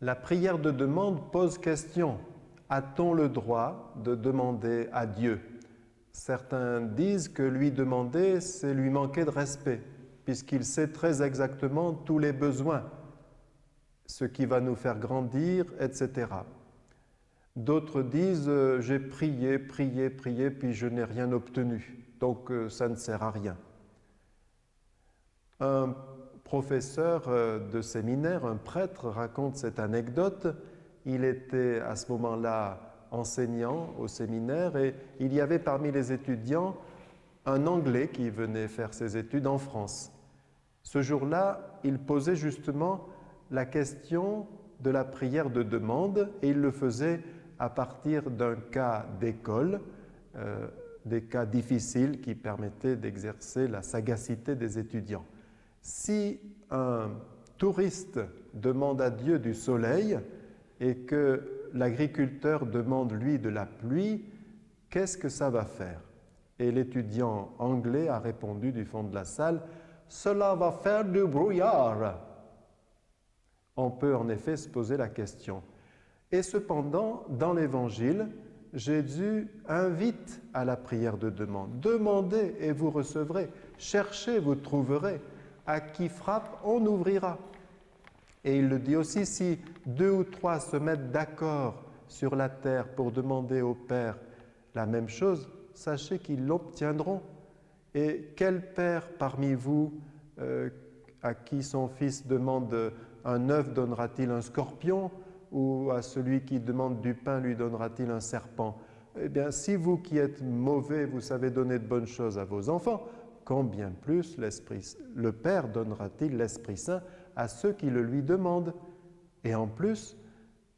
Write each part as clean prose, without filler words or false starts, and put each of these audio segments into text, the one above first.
La prière de demande pose question. A-t-on le droit de demander à Dieu? Certains disent que lui demander, c'est lui manquer de respect, puisqu'il sait très exactement tous les besoins, ce qui va nous faire grandir, etc. D'autres disent j'ai prié, prié, prié, puis je n'ai rien obtenu, donc ça ne sert à rien. Un professeur de séminaire, un prêtre, raconte cette anecdote. Il était à ce moment-là enseignant au séminaire et il y avait parmi les étudiants un Anglais qui venait faire ses études en France. Ce jour-là, il posait justement la question de la prière de demande et il le faisait à partir d'un cas d'école, des cas difficiles qui permettaient d'exercer la sagacité des étudiants. Si un touriste demande à Dieu du soleil et que l'agriculteur demande lui de la pluie, qu'est-ce que ça va faire? Et l'étudiant anglais a répondu du fond de la salle, « Cela va faire du brouillard ». On peut en effet se poser la question. Et cependant, dans l'Évangile, Jésus invite à la prière de demande. « Demandez et vous recevrez, cherchez, vous trouverez, à qui frappe, on ouvrira ». Et il le dit aussi, si 2 ou 3 se mettent d'accord sur la terre pour demander au Père la même chose, sachez qu'ils l'obtiendront. Et quel père parmi vous à qui son fils demande un œuf donnera-t-il un scorpion ou à celui qui demande du pain lui donnera-t-il un serpent? Eh bien, si vous qui êtes mauvais, vous savez donner de bonnes choses à vos enfants, combien plus le Père donnera-t-il l'Esprit Saint à ceux qui le lui demandent? Et en plus,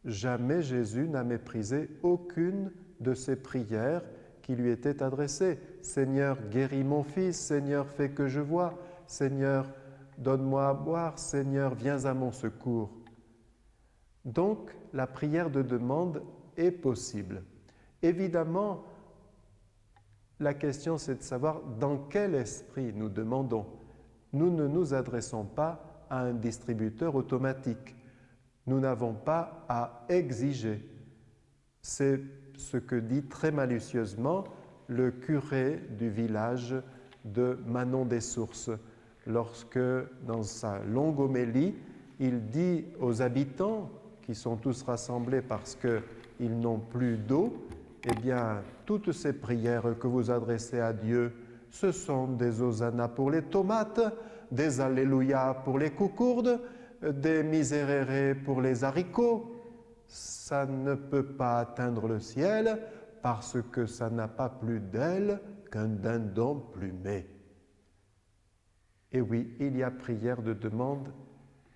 jamais Jésus n'a méprisé aucune de ces prières qui lui étaient adressées. « Seigneur, guéris mon fils. Seigneur, fais que je voie. Seigneur, donne-moi à boire. Seigneur, viens à mon secours. » Donc, la prière de demande est possible. Évidemment, la question c'est de savoir dans quel esprit nous demandons. Nous ne nous adressons pas à un distributeur automatique. Nous n'avons pas à exiger. C'est ce que dit très malicieusement le curé du village de Manon-des-Sources, lorsque, dans sa longue homélie, il dit aux habitants, qui sont tous rassemblés parce qu'ils n'ont plus d'eau, eh bien, toutes ces prières que vous adressez à Dieu, ce sont des hosannas pour les tomates, des alléluia pour les coucourdes, des miserere pour les haricots. Ça ne peut pas atteindre le ciel parce que ça n'a pas plus d'aile qu'un dindon plumé. Et oui, il y a prière de demande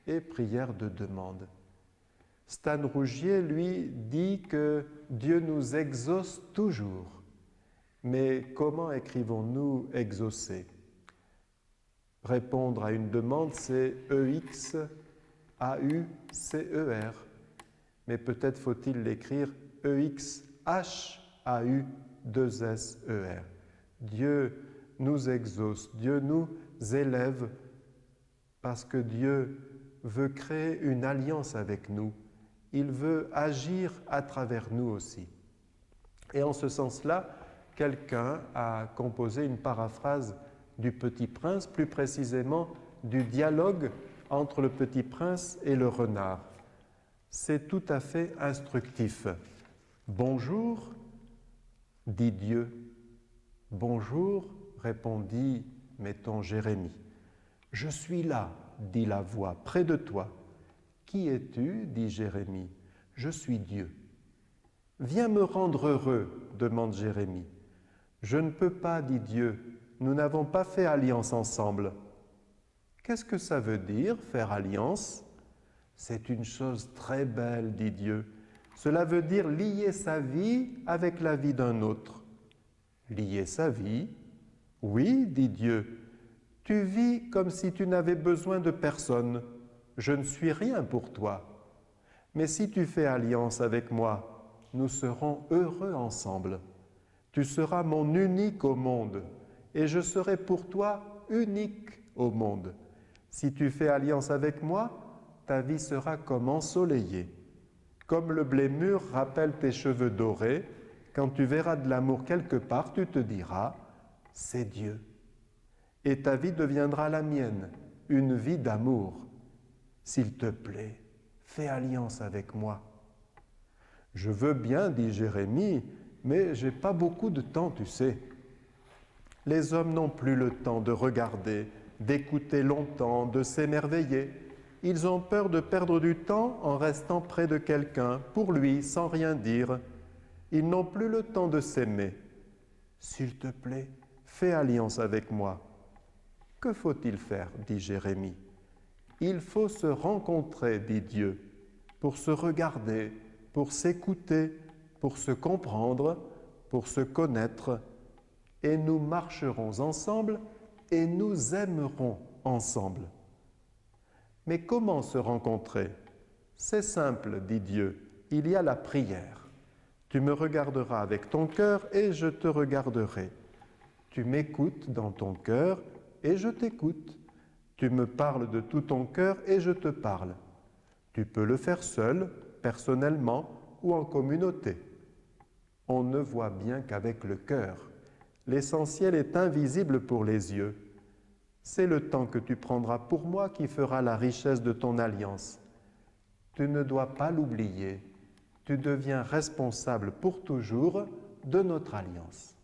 et prière de demande. Stan Rougier, lui, dit que Dieu nous exauce toujours. Mais comment écrivons-nous exaucer? Répondre à une demande, c'est E-X-A-U-C-E-R. Mais peut-être faut-il l'écrire E-X-H-A-U-2-S-E-R. Dieu nous exauce, Dieu nous élève parce que Dieu veut créer une alliance avec nous. Il veut agir à travers nous aussi. Et en ce sens-là, quelqu'un a composé une paraphrase du Petit Prince, plus précisément du dialogue entre le Petit Prince et le renard. C'est tout à fait instructif. « Bonjour » dit Dieu. « Bonjour » répondit, mettons, Jérémie. « Je suis là » dit la voix, « près de toi. » « Qui es-tu » dit Jérémie. « Je suis Dieu. »« Viens me rendre heureux » demande Jérémie. « Je ne peux pas » dit Dieu. « Nous n'avons pas fait alliance ensemble. » Qu'est-ce que ça veut dire, faire alliance? C'est une chose très belle, dit Dieu. Cela veut dire lier sa vie avec la vie d'un autre. Lier sa vie? Oui, dit Dieu. Tu vis comme si tu n'avais besoin de personne. Je ne suis rien pour toi. Mais si tu fais alliance avec moi, nous serons heureux ensemble. Tu seras mon unique au monde, et je serai pour toi unique au monde. Si tu fais alliance avec moi, ta vie sera comme ensoleillée. Comme le blé mûr rappelle tes cheveux dorés, quand tu verras de l'amour quelque part, tu te diras « c'est Dieu ». Et ta vie deviendra la mienne, une vie d'amour. S'il te plaît, fais alliance avec moi. Je veux bien, dit Jérémie, mais j'ai pas beaucoup de temps, tu sais. Les hommes n'ont plus le temps de regarder, d'écouter longtemps, de s'émerveiller. Ils ont peur de perdre du temps en restant près de quelqu'un, pour lui, sans rien dire. Ils n'ont plus le temps de s'aimer. S'il te plaît, fais alliance avec moi. Que faut-il faire, dit Jérémie. Il faut se rencontrer, dit Dieu, pour se regarder, pour s'écouter, pour se comprendre, pour se connaître, et nous marcherons ensemble et nous aimerons ensemble. Mais comment se rencontrer? C'est simple, dit Dieu, il y a la prière. Tu me regarderas avec ton cœur et je te regarderai. Tu m'écoutes dans ton cœur et je t'écoute. Tu me parles de tout ton cœur et je te parle. Tu peux le faire seul, personnellement ou en communauté. On ne voit bien qu'avec le cœur. L'essentiel est invisible pour les yeux. C'est le temps que tu prendras pour moi qui fera la richesse de ton alliance. Tu ne dois pas l'oublier. Tu deviens responsable pour toujours de notre alliance.